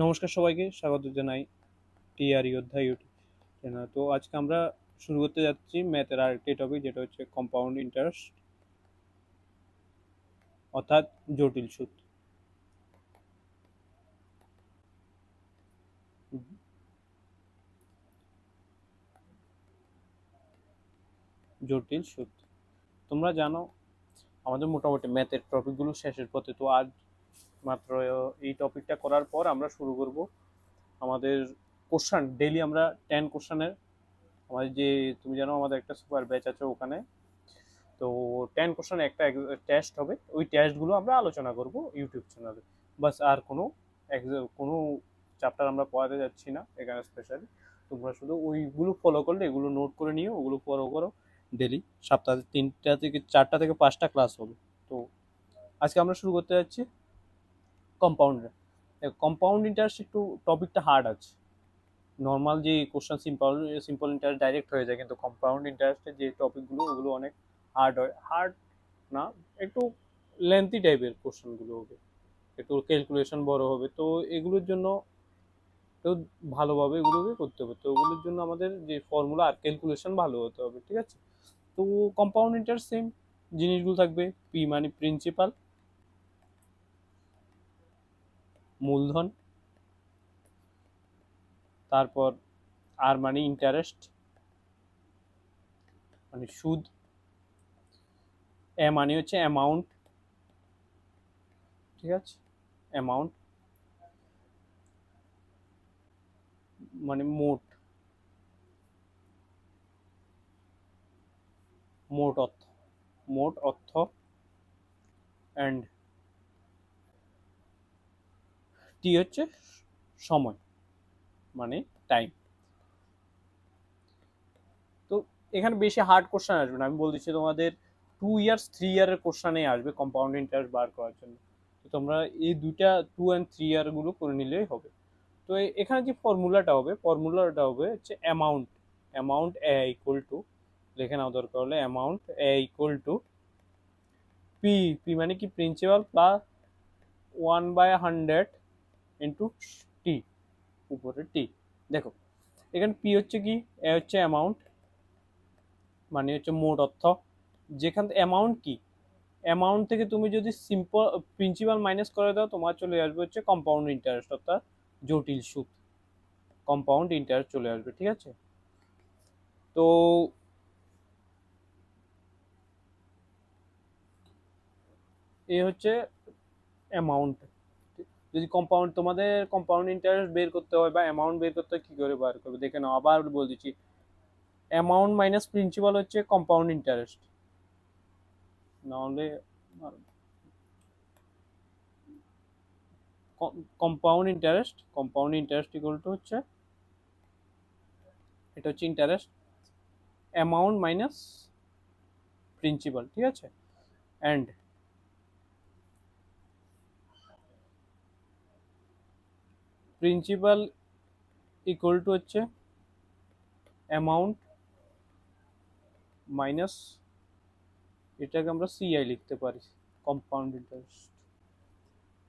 নমস্কার সবাইকে স্বাগত জানাই টিআর যোদ্ধা ইউটিউব চ্যানেল। তো আজকে আমরা শুরু করতে যাচ্ছি ম্যাথের আরেকটি টপিক, যেটা হচ্ছে কম্পাউন্ড ইন্টারেস্ট অর্থাৎ জটিল সুদ। জটিল সুদ তোমরা জানো আমাদের মোটামুটি ম্যাথের টপিকগুলো শেষের পথে। তো আজ মাত্র এই টপিকটা করার পর আমরা শুরু করব আমাদের কোশ্চান। ডেইলি আমরা 10 কোশ্চানের আমাদের যে, তুমি জানো আমাদের একটা সুপার ব্যাচ আছে ওখানে। তো 10 কোশ্চেন একটা টেস্ট হবে, ওই টেস্টগুলো আমরা আলোচনা করব ইউটিউব চ্যানেলে। বাস, আর কোনো চ্যাপ্টার আমরা পড়াতে যাচ্ছি না এখানে স্পেশালি। তোমরা শুধু ওইগুলো ফলো করলে, এগুলো নোট করে নিও, ওগুলো ফলো করো। ডেলি সপ্তাহে 3টা থেকে 4টা থেকে 5টা ক্লাস হবে। তো আজকে আমরা শুরু করতে যাচ্ছি কম্পাউন্ডে। কম্পাউন্ড ইন্টারেস্ট একটু টপিকটা হার্ড আছে। নর্মাল যে question simple simple interest direct হয়ে যায়, কিন্তু কম্পাউন্ড ইন্টারেস্টের যে টপিকগুলো ওগুলো অনেক হার্ড হয়। হার্ড না, একটু লেন্থি টাইপের কোশ্চেনগুলো হবে, একটু ক্যালকুলেশন বড় হবে। তো এগুলোর জন্য তো ভালোভাবে এগুলোকে করতে হবে। তো ওগুলোর জন্য আমাদের যে ফর্মুলা আর ক্যালকুলেশন ভালো হতে হবে, ঠিক আছে? তো কম্পাউন্ড ইন্টারেস্ট সেম জিনিসগুলো থাকবে। পি মানে প্রিন্সিপাল, মূলধন, তারপর আর মানে ইন্টারেস্ট মানে সুদ, এ মানে হচ্ছে অ্যামাউন্ট, ঠিক আছে? অ্যামাউন্ট মানে মোট, মোট অর্থ, মোট অর্থ। অ্যান্ড টি হচ্ছে সময় মানে টাইম। তো এখানে বেশি হার্ড কোশ্চেন আসবে না, আমি বল দিচ্ছি তোমাদের 2 ইয়ার্স 3 ইয়ারের কোশ্চেনে আসবে কম্পাউন্ড ইন্টারেস্ট বার করার জন্য। তো তোমরা এই দুইটা 2 and 3 ইয়ার গুলো করে নিলেই হবে। তো এখানে যে ফর্মুলাটা হবে হচ্ছে amount. Amount A equal to, লিখে নাও দরকার হলে, amount A equal to P. P মানে কি প্রিন্সিপাল প্লাস 1/100 ইন্টু টি, উপরে টি। দেখো এখানে পি হচ্ছে কি, এ হচ্ছে অ্যামাউন্ট মানে হচ্ছে মোট অর্থ। যেখান অ্যামাউন্ট কি, অ্যামাউন্ট থেকে তুমি যদি সিম্পল প্রিন্সিপাল মাইনাস করে দাও, তোমার চলে আসবে হচ্ছে কম্পাউন্ড ইন্টারেস্ট অর্থাৎ জটিল সুদ। কম্পাউন্ড ইন্টারেস্ট চলে আসবে, ঠিক আছে? তো এ হচ্ছে অ্যামাউন্ট। যদি তোমাদের কম্পাউন্ড ইন্টারেস্ট বের করতে হয় বা অ্যামাউন্ট বের করতে হয়, কি করে বার করবে দেখে নাও। আবার বলে দিচ্ছি, অ্যামাউন্ট মাইনাস প্রিন্সিপাল হচ্ছে কম্পাউন্ড ইন্টারেস্ট, নাহলে কম্পাউন্ড ইন্টারেস্ট ইকুয়াল টু হচ্ছে, এটা হচ্ছে ইন্টারেস্ট অ্যামাউন্ট মাইনাস প্রিন্সিপাল, ঠিক আছে? অ্যান্ড প্রিন্সিপাল ইকুয়াল টু হচ্ছে অ্যামাউন্ট মাইনাস, এটাকে আমরা সিআই লিখতে পারি, compound interest.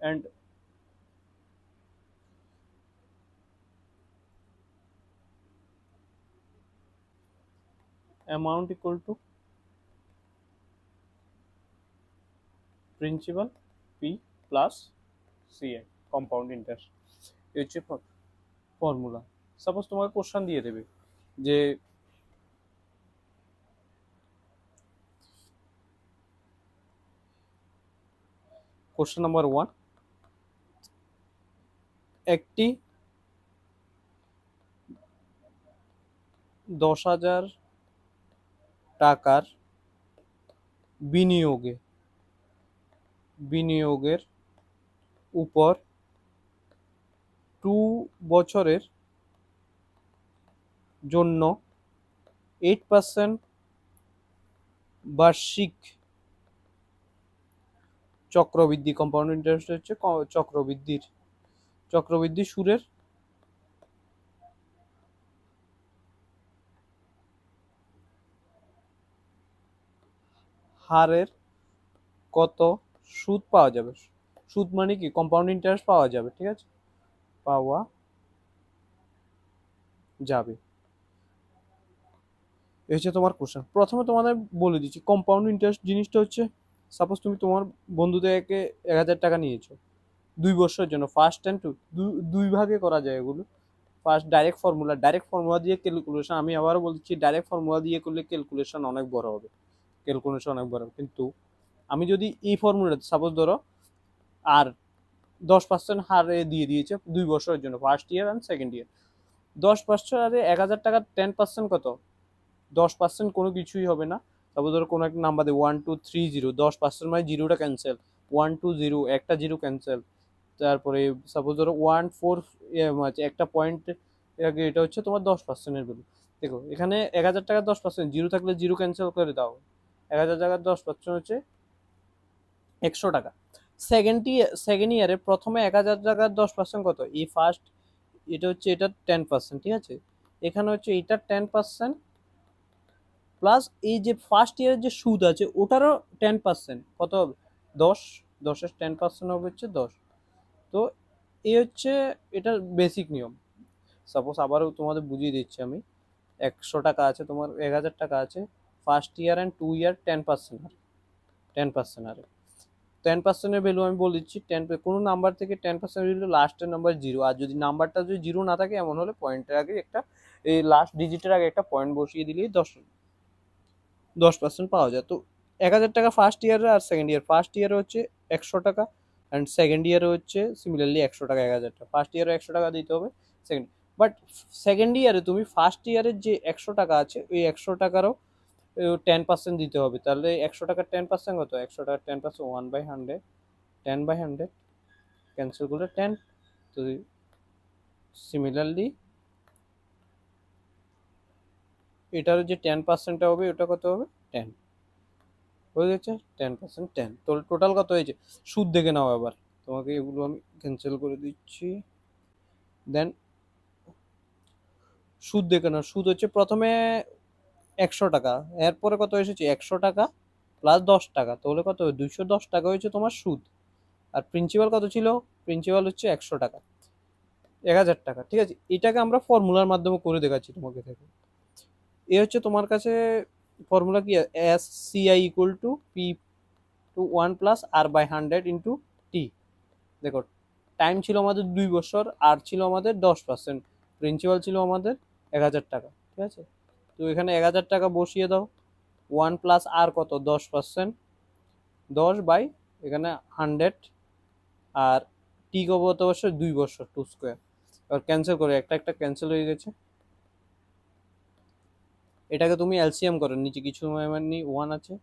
And amount equal to principal P plus CI, compound interest. এই হচ্ছে ফর্মুলা। সাপোজ তোমাকে কোশ্চেন দিয়ে দেবে যে কোশ্চেন নাম্বার 1, একটি 10,000 টাকার বিনিয়োগের উপর 2 বছরের জন্য 8% বার্ষিক চক্রবৃদ্ধি, কম্পাউন্ড ইন্টারেস্ট হচ্ছে চক্রবৃদ্ধি সুদের হারের কত সুদ পাওয়া যাবে। সুদ মানে কি, কম্পাউন্ড ইন্টারেস্ট পাওয়া যাবে, ঠিক আছে? পাওয়া যাবে। এই হচ্ছে তোমার কোশ্চেন। প্রথমে তোমাদের বলে দিচ্ছি কম্পাউন্ড ইন্টারেস্ট জিনিসটা হচ্ছে, সাপোজ তুমি তোমার বন্ধু থেকে 1,000 টাকা নিয়েছো 2 বছরের জন্য, ফার্স্ট অ্যান্ড টু, দুই ভাগে করা যায় এগুলো। ফার্স্ট ডাইরেক্ট ফর্মুলা দিয়ে ক্যালকুলেশন, আমি আবারও বলছি ডাইরেক্ট ফর্মুলা দিয়ে করলে ক্যালকুলেশন অনেক বড় হবে, কিন্তু আমি যদি এই ফর্মুলা সাপোজ ধরো আর 10% হারে দিয়ে দিয়েছে 2 বছরের জন্য, first year and second year, 10% হারে 1,000 টাকা, 10% কত? 10% কোনো কিছুই হবে না। তারপর ধরো কোনো একটা নাম্বার দিয়ে 1 2 3 0, 10% মানে জিরোটা ক্যান্সেল, 1 2 0 একটা জিরো ক্যান্সেল। তারপরে সাপোজ ধরো 1 4 একটা পয়েন্ট, এটা হচ্ছে তোমার 10%-এর ভ্যালু। দেখো এখানে 1,000 টাকার 10%, জিরো থাকলে জিরো ক্যান্সেল করে দাও, 1,000 টাকার 10% হচ্ছে 100 টাকা। সেকেন্ড ইয়ারে প্রথমে 1,000 টাকার 10% কত? এই ফার্স্ট, এটা হচ্ছে এটা 10%, ঠিক আছে, এখানে হচ্ছে এটা 10% প্লাস এই যে ফার্স্ট ইয়ারের যে সুদ আছে ওটারও 10%, কত হবে? 10, 10-এর 10% হবে হচ্ছে 10। তো এই হচ্ছে এটার বেসিক নিয়ম। সাপোজ আবারও তোমাদের বুঝিয়ে দিচ্ছি আমি, 100 টাকা আছে তোমার, 1,000 টাকা আছে, ফার্স্ট ইয়ার অ্যান্ড 2 ইয়ার 10% হারে, 10% হারে 10%-এর ভ্যালু আমি বলে দিচ্ছি। কোনো নাম্বার থেকে 10% ভ্যালু, লাস্টের নাম্বার জিরো, আর যদি নাম্বারটা যদি জিরো না থাকে এমন হলে পয়েন্টের আগে একটা, এই লাস্ট ডিজিটের আগে একটা পয়েন্ট বসিয়ে দিলেই 10% পাওয়া যায়। তো 1,000 টাকা ফার্স্ট ইয়ারে আর সেকেন্ড ইয়ার, ফার্স্ট ইয়ারে হচ্ছে 100 টাকা অ্যান্ড সেকেন্ড ইয়ারে হচ্ছে সিমিলারলি 100 টাকা, 1,000 টাকা ফার্স্ট ইয়ারে 100 টাকা দিতে হবে সেকেন্ড। বাট সেকেন্ড ইয়ারে তুমি ফার্স্ট ইয়ারের যে 100 টাকা আছে ওই 100 টাকারও 10% দিতে হবে, তাহলে 100 টাকার 10% কত? 100 টাকার 10% 1/100, 10/100 ক্যান্সেল করলে 10। তো সিমিলারলি এটার যে 10%টা হবে ওটা কত হবে? 10 হয়ে গেছে, 10%, 10। তো টোটাল কত হয়েছে? সুদ দেখে নাও এবার, তোমাকে এগুলো আমি ক্যান্সেল করে দিচ্ছি। দেন সুদ দেখে নাও, সুদ হচ্ছে প্রথমে 100 টাকা, এরপরে কত এসেছে? 100 টাকা প্লাস 10 টাকা, তাহলে কত হবে? 210 টাকা হয়েছে তোমার সুদ। আর প্রিন্সিপাল কত ছিল? প্রিন্সিপাল হচ্ছে 100 টাকা, 1,000 টাকা, ঠিক আছে। এটাকে আমরা ফর্মুলার মাধ্যমে করে দেখাচ্ছি তোমাকে দেখো। এ হচ্ছে তোমার কাছে ফর্মুলা কি, S C I equal to P to 1+r/100 × T. দেখো টাইম ছিল আমাদের 2 বছর, আর ছিল আমাদের 10%, প্রিন্সিপাল ছিল আমাদের 1,000 টাকা, ঠিক আছে। তো এখানে 1,000 টাকা বসিয়ে দাও, 1+r কত? 10%, 10 বাই এখানে 100, আর টি কত বছর? 2 বছর, 2 স্কোয়ার। এবার ক্যান্সেল করে, একটা একটা ক্যান্সেল হয়ে গেছে। এটাকে তুমি এলসিএম করো, নিচে কিছু মানে 1 আছে,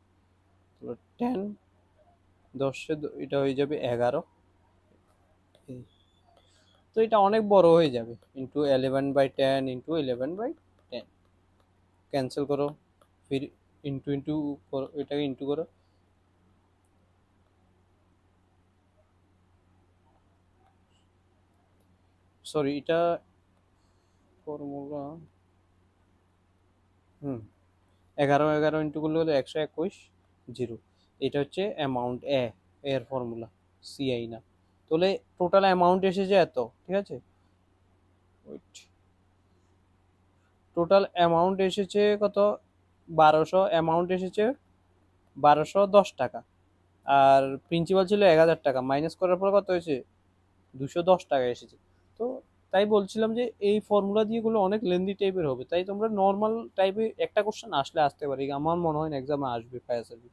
10, 10 এটা হয়ে যাবে 11। তো এটা অনেক বড় হয়ে যাবে, ইন্টু 11/10 ইন্টু 11/10, ক্যান্সেল করো, ফির ইন্টু ইন্টু করো, এটাকে ইন্টু করো, সরি এটা ফর্মুলা, 11 11 ইন্টু করলে হলো 121, জিরো। এটা হচ্ছে অ্যামাউন্ট এর ফর্মুলা, সিআই না। তাহলে টোটাল অ্যামাউন্ট এসেছে এত, ঠিক আছে। ওয়েট, টোটাল অ্যামাউন্ট এসেছে কত? 1200, অ্যামাউন্ট এসেছে 1210 টাকা, আর প্রিন্সিপাল ছিল 1,000 টাকা, মাইনাস করার পর কত হয়েছে? 210 টাকা এসেছে। তো তাই বলছিলাম যে এই ফর্মুলা দিয়ে গুলো অনেক লেন্দি টাইপের হবে, তাই তোমরা নর্মাল টাইপে একটা কোশ্চেন আসতে পারে, আমার মনে হয় না এক্সামে আসবে ফায়ার সার্ভিস।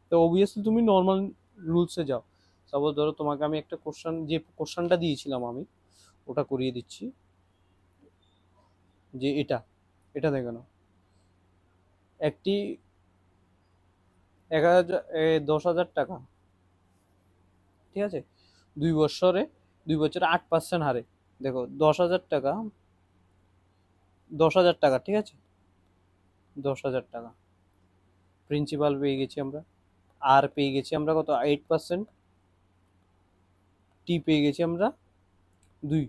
তো অবভিয়াসলি তুমি নর্মাল রুলসে যাও। সাপোজ ধরো তোমাকে আমি একটা কোশ্চেন, যে কোশ্চেনটা দিয়েছিলাম আমি ওটা করিয়ে দিচ্ছি, যে এটা এটা দেখে নাও, একটি 10,000 টাকা, ঠিক আছে, 2 বছরে 2 বছরে 8% হারে। দেখো 10,000 টাকা, 10,000 টাকা, ঠিক আছে, 10,000 টাকা প্রিন্সিপাল পেয়ে গেছি আমরা, আর পেয়ে গেছি আমরা কত? 8%, টি পেয়ে গেছি আমরা 2।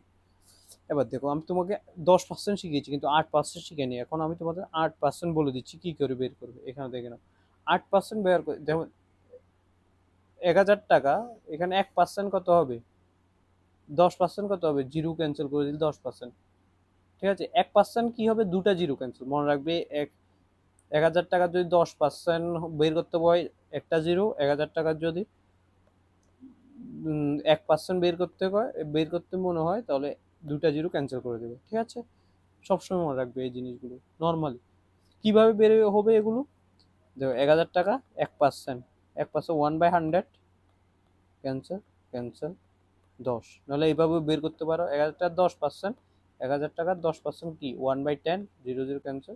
এবার দেখো আমি তোমাকে 10% শিখিয়েছি কিন্তু 8% শিখেনি, এখন আমি তোমাদের 8% বলে দিচ্ছি কি করে বের করবে। এখানে দেখে নাও, 8% বের করে, যেমন 1,000 টাকা, এখানে 1% কত হবে? 10% কত হবে, জিরো ক্যান্সেল করে দিলে 10%, ঠিক আছে। 1% কি হবে, দুটা জিরো ক্যান্সেল, মনে রাখবে 1000 টাকা যদি 10% বের করতে হয় একটা জিরো, 1000 টাকার যদি 1% বের করতে মনে হয় তাহলে দুটা জিরো ক্যান্সেল করে দেবে, ঠিক আছে। সবসময় মনে রাখবে এই জিনিসগুলো নর্মালি। কিভাবে বের হবে এগুলো, দেখো 1000 টাকা 1%, 1% 1/100 ক্যান্সেল ক্যান্সেল 10, নাহলে এইভাবে বের করতে পারো 1000 টাকা 10%, 1000 টাকার 10% কি 1/10, 00 ক্যান্সেল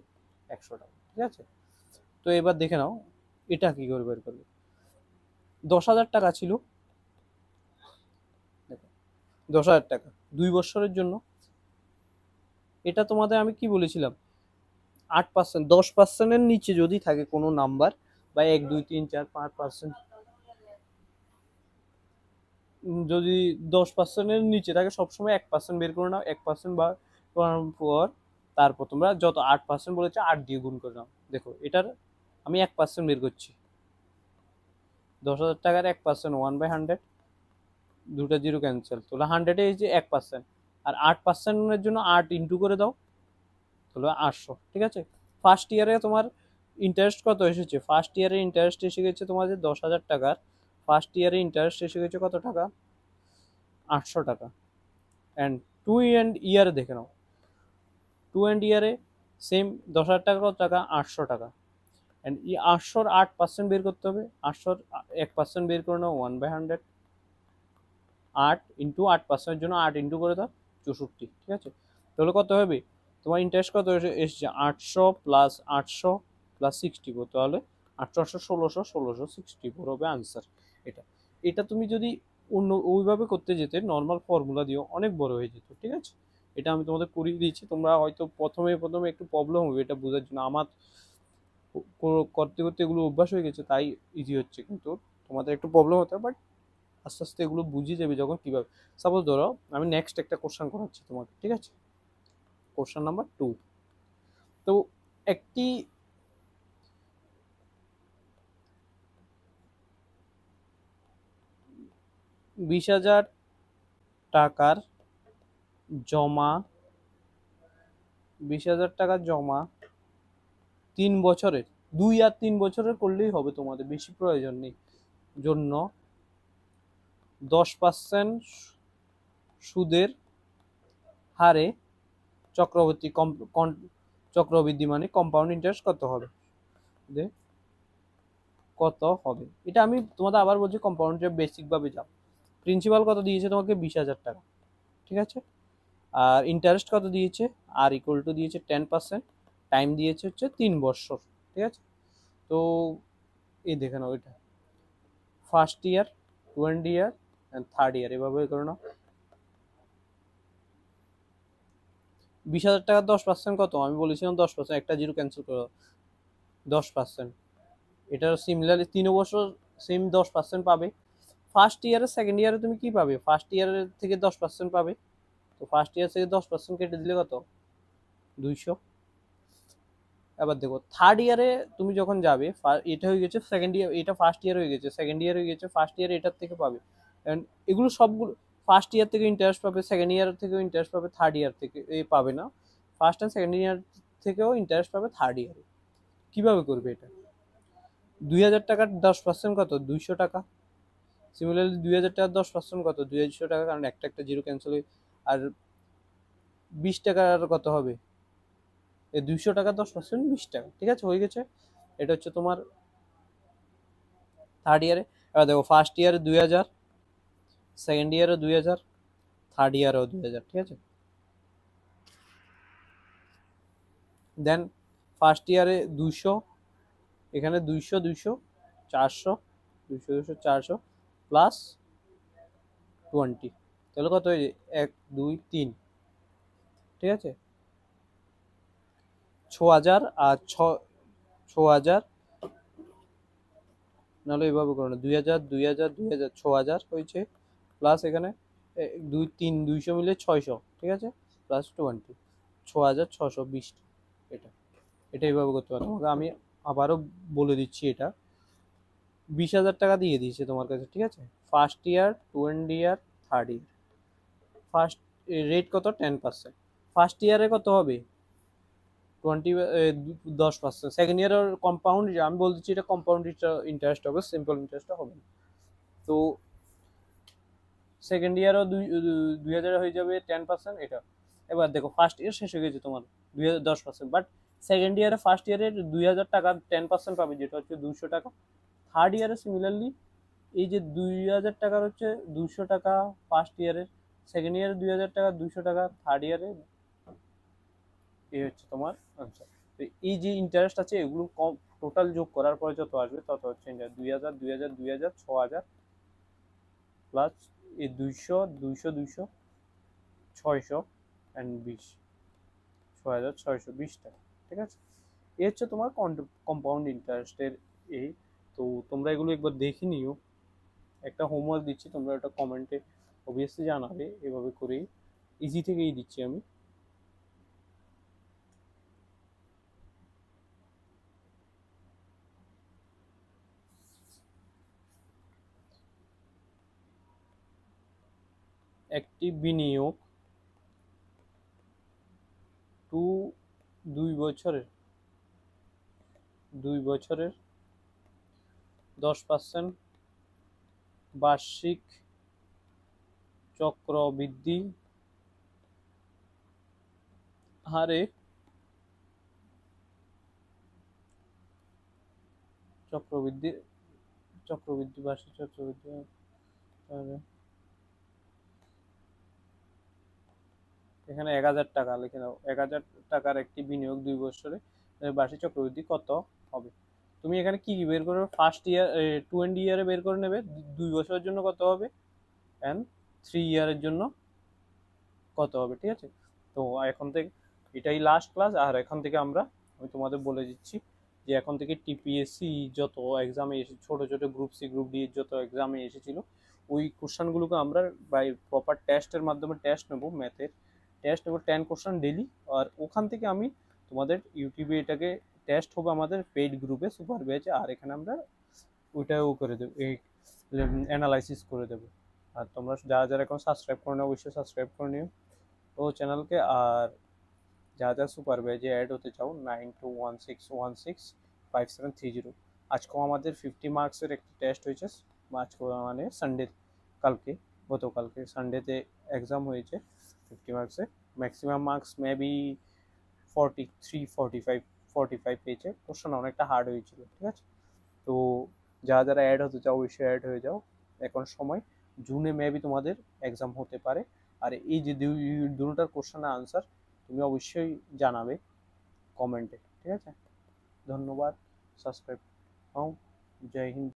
100 টাকা, ঠিক আছে। তো এবার দেখে নাও এটা কি করে বের করবে। 10,000 টাকা ছিল, 10,000 টাকা 2 বছরের জন্য। এটা তোমাদের আমি কি বলেছিলাম, 8%, 10%-এর নিচে যদি থাকে কোনো নাম্বার বা 1 2 3 4 5%, যদি 10%-এর নিচে থাকে সবসময় 1% বের করে নাও, 1% বার করার পর তারপর তোমরা যত 8% বলেছে 8 দিয়ে গুণ করে নাও। দেখো এটার আমি 1% বের করছি, 10,000 টাকার 1% 1/100, দুটা জিরো ক্যান্সেল, তাহলে 100-এ এই যে 1%, আর 8%-এর জন্য 8 ইন্টু করে দাও, তাহলে 800, ঠিক আছে। ফার্স্ট ইয়ারে তোমার ইন্টারেস্ট কত এসেছে, ফার্স্ট ইয়ারে ইন্টারেস্ট এসে গেছে তোমাদের 10,000 টাকার, ফার্স্ট ইয়ারে ইন্টারেস্ট এসে গেছে কত টাকা, 800 টাকা। অ্যান্ড টু এন্ড ইয়ারে দেখে নাও, টু এন্ড ইয়ারে সেম 10,000 টাকা কত টাকা, 800 টাকা। অ্যান্ড এই 800-র 8% বের করতে হবে, 800-র 1% বের করে নাও 1/100, 8 ইন্টু 8%-এর জন্য 8 ইন্টু করে দাও 64, ঠিক আছে। তাহলে কত হবে তোমার ইন্টারেস্ট কত এসেছে, 800 প্লাস 800 প্লাস 64, তাহলে 800 800 1600, 1664 হবে আনসার। এটা এটা তুমি যদি অন্য ওইভাবে করতে যেতে নর্মাল ফর্মুলা দিও অনেক বড় হয়ে যেত, ঠিক আছে। এটা আমি তোমাদের করিয়ে দিয়েছি, তোমরা হয়তো প্রথমে একটু প্রবলেম হবে এটা বোঝার জন্য, আমার করতে করতে এগুলো অভ্যাস হয়ে গেছে তাই ইজি হচ্ছে, কিন্তু তোমাদের একটু প্রবলেম হতে হবে, বাট আস্তে আস্তে এগুলো বুঝিয়ে যাবে যখন কিভাবে। সাপোজ ধরো আমি নেক্সট একটা কোশ্চেন করাচ্ছি তোমাকে, ঠিক আছে। কোশ্চেন নাম্বার 2, তো একটি বিশ হাজার টাকার জমা 3 বছরের, 2 আর 3 বছরের করলেই হবে, তোমাদের বেশি প্রয়োজন নেই, জন্য 10% সুদের হারে চক্রবৃদ্ধি মানে কম্পাউন্ড ইন্টারেস্ট কত হবে, এটা আমি তোমাদের আবার বলছি, কম্পাউন্ডের বেসিক ভাবে যাও। প্রিন্সিপাল কত দিয়েছে তোমাকে, 20,000 টাকা, ঠিক আছে। আর ইন্টারেস্ট কত দিয়েছে, আর ইকুয়াল টু দিয়েছে 10%, টাইম দিয়েছে হচ্ছে 3 বছর, ঠিক আছে। তো এই দেখে নাও, এটা first year, 2nd year and 3rd ইয়ার, এভাবে করে নাও। 20,000 টাকা 10% কত, আমি বলেছিলাম 10%, একটা জিরো ক্যান্সেল করো, 10%। এটার সিমিলারলি 3 বছর সেম 10% পাবে। ফার্স্ট ইয়ারে 2nd ইয়ারে তুমি কি পাবে, ফার্স্ট ইয়ারের থেকে 10% পাবে, তো ফার্স্ট ইয়ার থেকে 10% কেটে দিলে কত, 200। এবার দেখো 3rd ইয়ারে তুমি যখন যাবে, এটা হয়ে গেছে 2nd ইয়ার, এটা ফার্স্ট ইয়ার হয়ে গেছে, 2nd ইয়ার হয়ে গেছে, ফার্স্ট ইয়ার এটার থেকে পাবে। এগুলো সবগুলো ফার্স্ট ইয়ার থেকে ইন্টারেস্ট পাবে, 2nd ইয়ার থেকেও ইন্টারেস্ট পাবে, 3rd ইয়ার থেকে পাবে না, ফার্স্ট অ্যান্ড 2nd ইয়ার থেকেও ইন্টারেস্ট পাবে 3rd ইয়ারে। কিভাবে করবে এটা, 2,000 টাকার 10% কত, 200 টাকা। সিমিলারলি 2,000 টাকার 10% কত, 200 টাকা, কারণ একটা একটা জিরো ক্যান্সেল হয়ে। আর 20 টাকার কত হবে, এই 200 টাকা 10% 20 টাকা, ঠিক আছে, হয়ে গেছে। এটা হচ্ছে তোমার 3rd ইয়ারে। এবার দেখো ফার্স্ট ইয়ারে 2,000, 2nd ইয়ারে 2,000, 3rd ইয়ারেও 2,000, ঠিক আছে। দেন ফার্স্ট ইয়ারে 200, এখানে 200 200 400, 200 200 400 প্লাস 20, তাহলে কত হয়ে যায়, 1 2 3, ঠিক আছে। 6,000 আর 6,000, নাহলে এইভাবে করো না, 2,000 2,000 2,000 6,000 হয়েছে, প্লাস এখানে 2 3 200 মিলে 600, ঠিক আছে, প্লাস 20, 6,620। এটা এটা এইভাবে করতে পারো। তোমাকে আমি আবারও বলে দিচ্ছি, এটা 20,000 টাকা দিয়ে দিয়েছে তোমার কাছে, ঠিক আছে। ফার্স্ট ইয়ার, 2nd ইয়ার, 3rd ইয়ার, ফার্স্ট রেট কত 10%, ফার্স্ট ইয়ারে কত হবে 20 10%, সেকেন্ড ইয়ারের কম্পাউন্ড, আমি বলতেছি এটা কম্পাউন্ড ইন্টারেস্ট হবে, সিম্পল ইন্টারেস্টটা হবে না। তো সেকেন্ড ইয়ারও 2000 হয়ে যাবে 10% এটা। এবার দেখো ফার্স্ট ইয়ার শেষ হয়ে গেছে তোমার 2010%, বাট সেকেন্ড ইয়ারে ফার্স্ট ইয়ারে 2000 টাকা 10% পাবে, যেটা হচ্ছে 200 টাকা। থার্ড ইয়ারে সিমিলারলি এই যে 2000 টাকার হচ্ছে 200 টাকা ফার্স্ট ইয়ারের, সেকেন্ড ইয়ারে 2000 টাকা 200 টাকা, থার্ড ইয়ারে এই হচ্ছে তোমার আনসার। তো এই যে ইন্টারেস্ট আছে এগুলো কম, টোটাল যোগ করার পরে যত আসবে তত হচ্ছে 2000 2000 2000 6000 প্লাস এই 200 200 200 600 অ্যান্ড 20 6620 টাকা, ঠিক আছে। এই হচ্ছে তোমার কম্পাউন্ড ইন্টারেস্টের এই। তো তোমরা এগুলো একবার দেখে নিও, একটা হোমওয়ার্ক দিচ্ছি, তোমরা ওটা কমেন্টে অবভিয়াসলি জানাবে, এভাবে করেই ইজি থেকেই দিচ্ছি আমি। একটি বিনিয়োগ 2 বছরের 10% বার্ষিক চক্রবৃদ্ধি হারে চক্রবৃদ্ধি বার্ষিক চক্রবৃদ্ধি হারে, এখানে 1000 টাকা লিখে নাও, 1000 টাকার একটি বিনিয়োগ 2 বছরে বার্ষিক চক্রবৃদ্ধি কত হবে। তুমি এখানে কি কি বের করবে, ফার্স্ট ইয়ার 20 ইয়ারে বের করে নেবে 2 বছরের জন্য কত হবে, অ্যান্ড 3 ইয়ারের জন্য কত হবে, ঠিক আছে। তো এখন থেকে এটাই লাস্ট ক্লাস, আর এখন থেকে আমি তোমাদের বলে দিচ্ছি যে এখন থেকে টিপিএসসি যত এক্সামে এসে ছোটো ছোটো গ্রুপ সি গ্রুপ ডি যত এক্সামে এসেছিল ওই কোশ্চেনগুলোকে আমরা বাই প্রপার টেস্টের মাধ্যমে টেস্ট নেবো, ম্যাথের টেস্ট নেবো 10 কোশ্চেন ডেলি, আর ওখান থেকে আমি তোমাদের ইউটিউবে এটাকে টেস্ট হবে আমাদের পেইড গ্রুপে সুপার ব্যাচে, আর এখানে আমরা ওইটাও করে দেবো, এই অ্যানালাইসিস করে দেবো। আর তোমরা যারা যারা এখন সাবস্ক্রাইব করে নিও অবশ্যই সাবস্ক্রাইব করে নিও ও চ্যানেলকে, আর যা যা সুপার ব্যাচে অ্যাড হতে চাও 9216165730। আজকেও আমাদের 50 মার্কসের একটি টেস্ট হয়েছে, আজকে মানে সানডে, গতকালকে সানডেতে এক্সাম হয়েছে 50 মার্কসে, ম্যাক্সিমাম মার্কস মেবি 43 45 পেয়েছে, কোশ্চেন অনেকটা হার্ড হয়েছিল, ঠিক আছে। তো যারা যারা অ্যাড হতে চাও অবশ্যই অ্যাড হয়ে যাও, এখন সময়, জুনে মেবি তোমাদের এক্সাম হতে পারে। আর এই যে দুটোটার কোশ্চেনের আনসার তুমি অবশ্যই জানাবে কমেন্টে, ঠিক আছে। ধন্যবাদ, সাবস্ক্রাইব হও, জয় হিন্দ।